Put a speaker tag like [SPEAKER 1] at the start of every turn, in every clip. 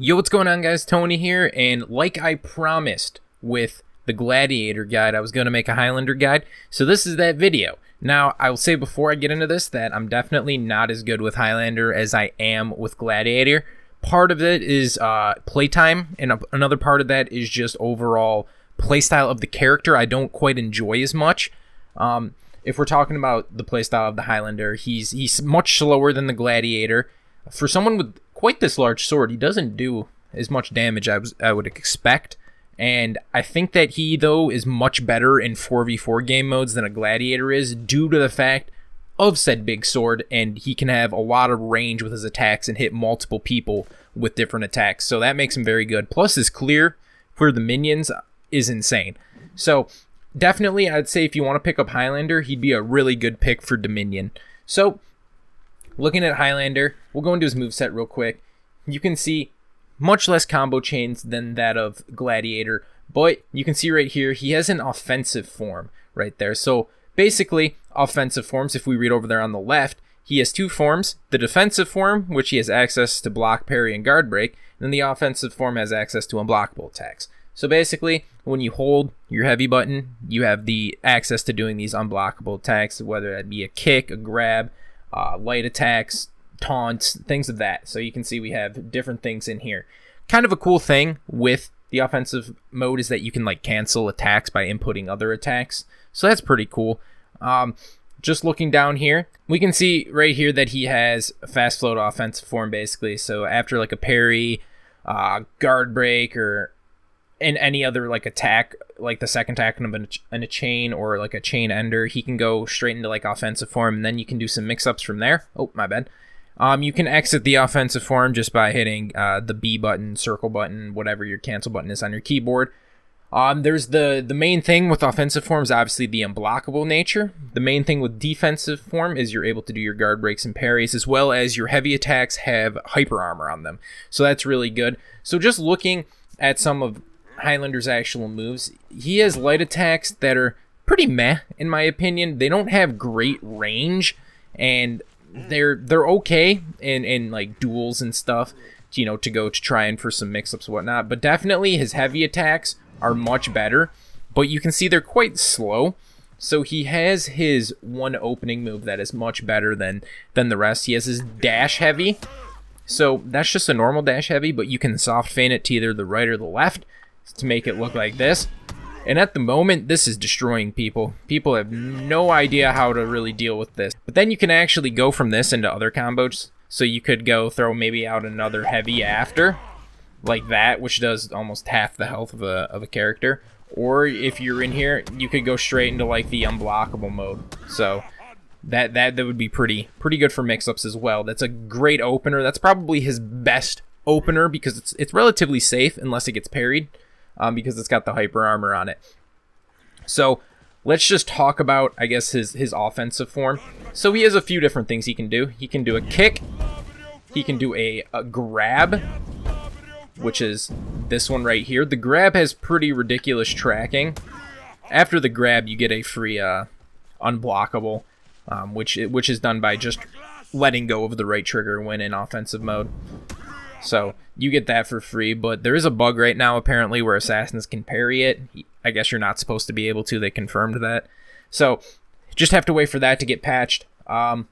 [SPEAKER 1] Yo, what's going on, guys? Tony here, and like I promised with the Gladiator guide, I was going to make a Highlander guide, so this is that video. Now, I will say before I get into this that I'm definitely not as good with Highlander as I am with Gladiator. Part of it is playtime, and another part of that is just overall playstyle of the character I don't quite enjoy as much. If we're talking about the playstyle of the Highlander, he's much slower than the Gladiator. For someone with quite this large sword, he doesn't do as much damage as I would expect. And I think that he, though, is much better in 4v4 game modes than a Gladiator is due to the fact of said big sword, and he can have a lot of range with his attacks and hit multiple people with different attacks. So that makes him very good. Plus his clear for the minions is insane. So definitely I'd say if you want to pick up Highlander, he'd be a really good pick for Dominion. So looking at Highlander, we'll go into his moveset real quick. You can see much less combo chains than that of Gladiator, but you can see right here, he has an offensive form right there. So basically, offensive forms, if we read over there on the left, he has two forms. The defensive form, which he has access to block, parry, and guard break, and then the offensive form has access to unblockable attacks. So basically, when you hold your heavy button, you have the access to doing these unblockable attacks, whether that be a kick, a grab, light attacks, taunts, things of that. So you can see we have different things in here. Kind of a cool thing with the offensive mode is that you can like cancel attacks by inputting other attacks. So that's pretty cool. Just looking down here, we can see right here that he has a fast flow to offensive form basically. So after like a parry, guard break, or in any other like attack, like the second attack in a chain or like a chain ender, he can go straight into like offensive form, and then you can do some mix-ups from there. Oh, my bad. You can exit the offensive form just by hitting the B button, circle button, whatever your cancel button is on your keyboard. There's the main thing with offensive form is obviously the unblockable nature. The main thing with defensive form is you're able to do your guard breaks and parries, as well as your heavy attacks have hyper armor on them. So that's really good. So just looking at some of Highlander's actual moves, he has light attacks that are pretty meh in my opinion. They don't have great range, and they're okay in like duels and stuff, you know, to go to try and for some mix-ups and whatnot. But definitely his heavy attacks are much better, but you can see they're quite slow. So he has his one opening move that is much better than the rest. He has his dash heavy, so that's just a normal dash heavy, but you can soft feint it to either the right or the left to make it look like this. And at the moment, this is destroying people. People have no idea how to really deal with this. But then you can actually go from this into other combos. So you could go throw maybe out another heavy after, like that, which does almost half the health of a character. Or if you're in here, you could go straight into like the unblockable mode. So that would be pretty good for mix-ups as well. That's a great opener. That's probably his best opener because it's relatively safe unless it gets parried. Because it's got the hyper armor on it. So let's just talk about, I guess, his offensive form. So he has a few different things he can do. He can do a kick. He can do a grab, which is this one right here. The grab has pretty ridiculous tracking. After the grab, you get a free unblockable, which is done by just letting go of the right trigger when in offensive mode. So you get that for free, but there is a bug right now apparently where assassins can parry it. I guess you're not supposed to be able to. They confirmed that. So just have to wait for that to get patched. One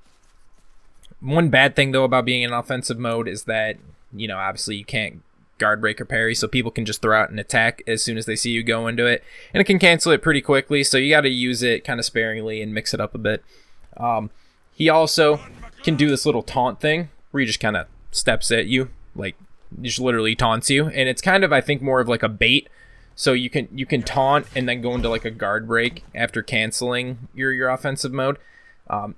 [SPEAKER 1] bad thing though about being in offensive mode is that, you know, obviously you can't guard break or parry, so people can just throw out an attack as soon as they see you go into it, and it can cancel it pretty quickly, so you got to use it kind of sparingly and mix it up a bit. He also can do this little taunt thing where he just kind of steps at you, like just literally taunts you, and it's kind of, I think, more of like a bait. So you can taunt and then go into like a guard break after canceling your offensive mode.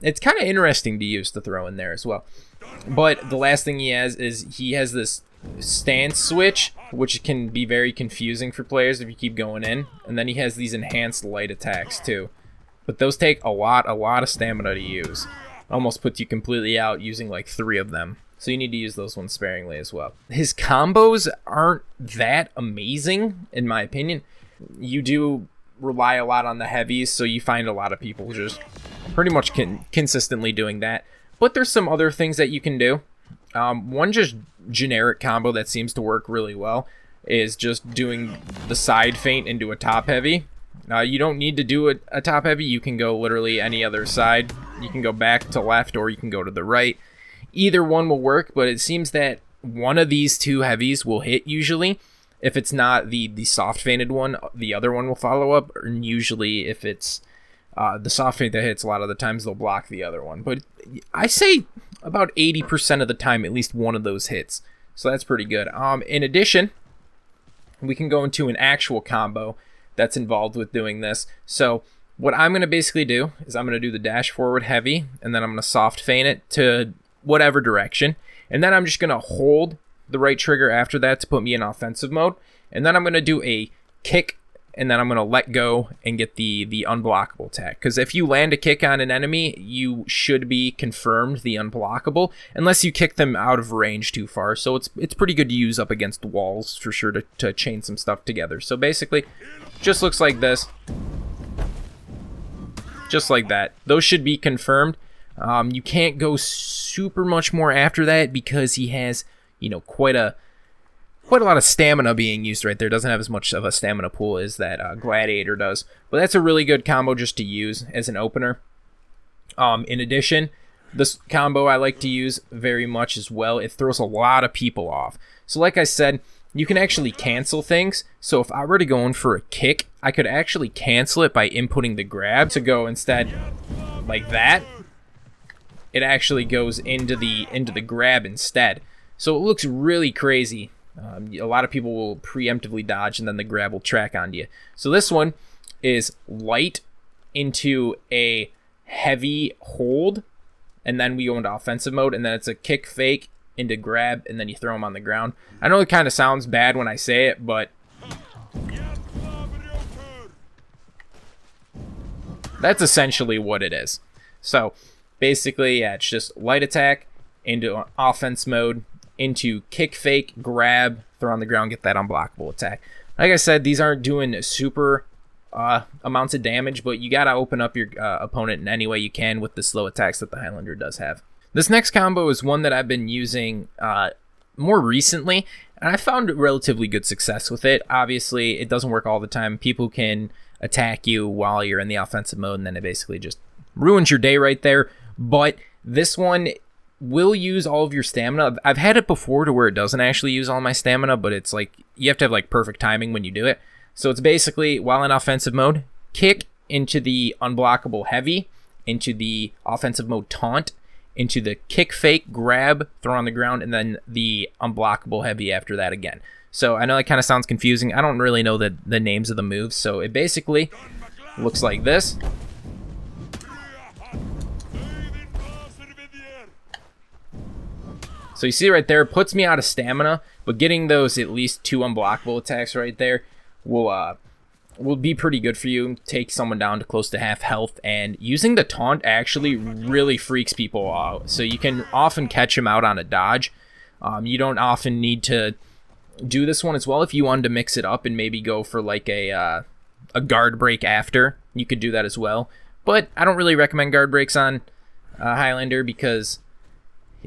[SPEAKER 1] It's kind of interesting to use to throw in there as well. But the last thing he has is he has this stance switch, which can be very confusing for players if you keep going in, and then he has these enhanced light attacks too, but those take a lot of stamina to use. Almost puts you completely out using like 3 of them. So you need to use those ones sparingly as well. His combos aren't that amazing, in my opinion. You do rely a lot on the heavies, so you find a lot of people just pretty much consistently doing that. But there's some other things that you can do. One just generic combo that seems to work really well is just doing the side feint into a top heavy. You don't need to do a top heavy. You can go literally any other side. You can go back to left or you can go to the right. Either one will work, but it seems that one of these two heavies will hit usually. If it's not the soft feinted one, the other one will follow up. And usually if it's the soft feint that hits, a lot of the times they'll block the other one. But I say about 80% of the time, at least one of those hits. So that's pretty good. In addition, we can go into an actual combo that's involved with doing this. So what I'm going to basically do is I'm going to do the dash forward heavy, and then I'm going to soft feint it to whatever direction. And then I'm just going to hold the right trigger after that to put me in offensive mode. And then I'm going to do a kick, and then I'm going to let go and get the unblockable attack. Because if you land a kick on an enemy, you should be confirmed the unblockable, unless you kick them out of range too far. So it's pretty good to use up against walls for sure to chain some stuff together. So basically, just looks like this. Just like that. Those should be confirmed. You can't go super much more after that because he has, quite a lot of stamina being used right there. Doesn't have as much of a stamina pool as that Gladiator does. But that's a really good combo just to use as an opener. In addition, this combo I like to use very much as well. It throws a lot of people off. So like I said, you can actually cancel things. So if I were to go in for a kick, I could actually cancel it by inputting the grab to go instead like that. It actually goes into the grab instead. So it looks really crazy. A lot of people will preemptively dodge and then the grab will track onto you. So this one is light into a heavy hold, and then we go into offensive mode, and then it's a kick fake into grab, and then you throw them on the ground. I know it kind of sounds bad when I say it, but that's essentially what it is. So basically, yeah, it's just light attack into offense mode, into kick fake, grab, throw on the ground, get that unblockable attack. Like I said, these aren't doing super amounts of damage, but you got to open up your opponent in any way you can with the slow attacks that the Highlander does have. This next combo is one that I've been using more recently, and I found relatively good success with it. Obviously, it doesn't work all the time. People can attack you while you're in the offensive mode, and then it basically just ruins your day right there. But this one will use all of your stamina. I've had it before to where it doesn't actually use all my stamina, but it's like you have to have like perfect timing when you do it. So it's basically, while in offensive mode, kick into the unblockable heavy, into the offensive mode taunt, into the kick fake, grab, throw on the ground, and then the unblockable heavy after that again. So I know that kind of sounds confusing. I don't really know the names of the moves, so it basically looks like this. So you see right there, it puts me out of stamina, but getting those at least 2 unblockable attacks right there will be pretty good for you. Take someone down to close to half health, and using the taunt actually really freaks people out. So you can often catch them out on a dodge. You don't often need to do this one as well. If you wanted to mix it up and maybe go for like a guard break after, you could do that as well. But I don't really recommend guard breaks on Highlander because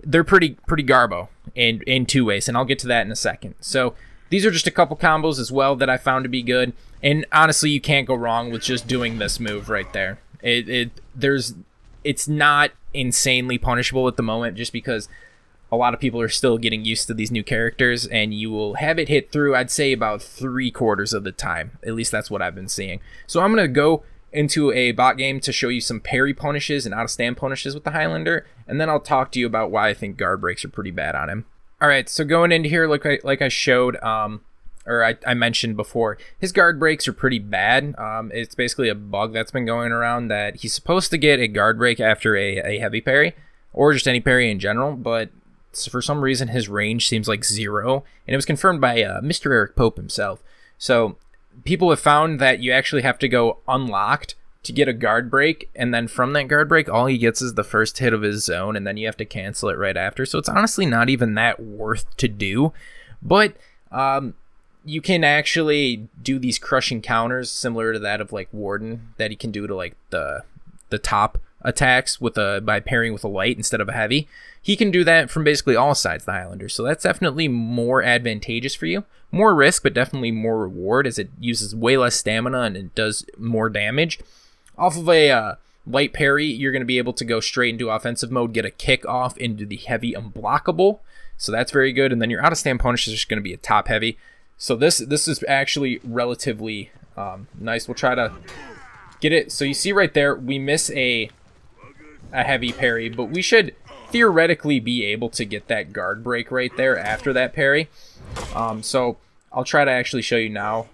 [SPEAKER 1] they're pretty garbo in 2 ways, and I'll get to that in a second. So these are just a couple combos as well that I found to be good, and honestly, you can't go wrong with just doing this move right there. It's not insanely punishable at the moment, just because a lot of people are still getting used to these new characters, and you will have it hit through, I'd say, about 3/4 of the time. At least that's what I've been seeing. So I'm gonna go into a bot game to show you some parry punishes and out of stand punishes with the Highlander, and then I'll talk to you about why I think guard breaks are pretty bad on him. Alright, so going into here, like I showed, or I mentioned before, his guard breaks are pretty bad. It's basically a bug that's been going around that he's supposed to get a guard break after a heavy parry, or just any parry in general, but for some reason his range seems like 0, and it was confirmed by Mr. Eric Pope himself. So people have found that you actually have to go unlocked to get a guard break, and then from that guard break, all he gets is the first hit of his zone, and then you have to cancel it right after. So it's honestly not even that worth to do, but you can actually do these crushing counters similar to that of like Warden that he can do to like the top attacks with by pairing with a light instead of a heavy. He can do that from basically all sides, the Highlander. So that's definitely more advantageous for you. More risk, but definitely more reward, as it uses way less stamina and it does more damage. Off of a light parry, you're going to be able to go straight into offensive mode, get a kick off into the heavy unblockable. So that's very good. And then your out-of-stand punish is just going to be a top heavy. So this is actually relatively nice. We'll try to get it. So you see right there, we miss a heavy parry, but we should theoretically be able to get that guard break right there after that parry. So I'll try to actually show you now.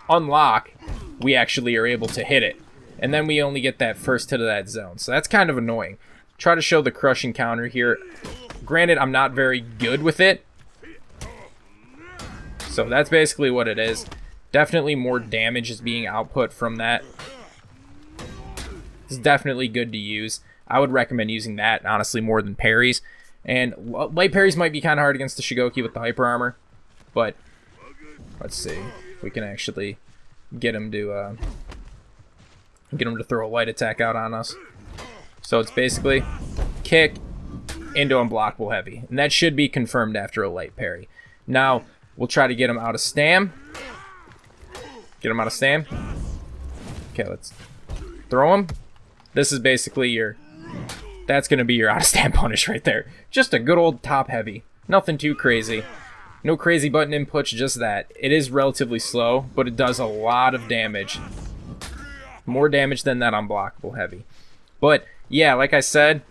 [SPEAKER 1] Unlock, we actually are able to hit it. And then we only get that first hit of that zone. So that's kind of annoying. Try to show the crushing counter here. Granted, I'm not very good with it. So that's basically what it is. Definitely more damage is being output from that. It's definitely good to use. I would recommend using that, honestly, more than parries. And light parries might be kind of hard against the Shigoki with the hyper armor. But let's see if we can actually get him to throw a light attack out on us. So it's basically kick into unblockable heavy. And that should be confirmed after a light parry. Now, we'll try to get him out of stam. Get him out of stam. Okay, let's throw him. This is basically your... That's going to be your out-of-stand punish right there. Just a good old top heavy. Nothing too crazy. No crazy button inputs, just that. It is relatively slow, but it does a lot of damage. More damage than that unblockable heavy. But, yeah, like I said,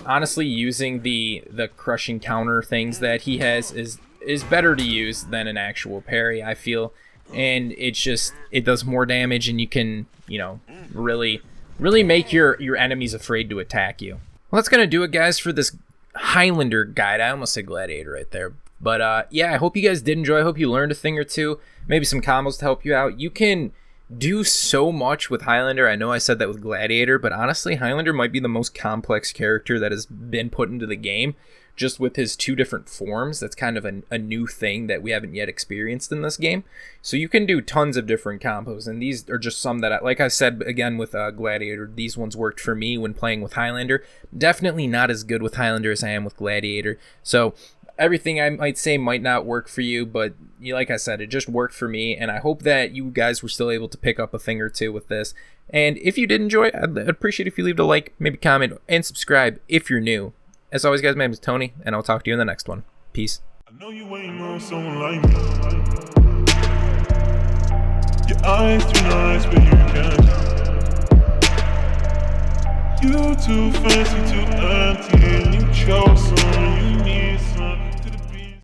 [SPEAKER 1] honestly, using the crushing counter things that he has is better to use than an actual parry, I feel. And it does more damage, and you can, you know, really make your enemies afraid to attack you. Well, that's going to do it, guys, for this Highlander guide. I almost said Gladiator right there. But, yeah, I hope you guys did enjoy. I hope you learned a thing or two. Maybe some combos to help you out. You can do so much with Highlander. I know I said that with Gladiator, but honestly, Highlander might be the most complex character that has been put into the game. Just with his two different forms, that's kind of a new thing that we haven't yet experienced in this game. So you can do tons of different combos, and these are just some that, like I said again with Gladiator, these ones worked for me when playing with Highlander. Definitely not as good with Highlander as I am with Gladiator. So everything I might say might not work for you, but like I said, it just worked for me, and I hope that you guys were still able to pick up a thing or two with this. And if you did enjoy it, I'd appreciate if you leave a like, maybe comment, and subscribe if you're new. As always, guys, my name is Tony, and I'll talk to you in the next one. Peace. I know you ain't know someone like me. Your eyes too nice, but you can't. You too fancy, too empty, and you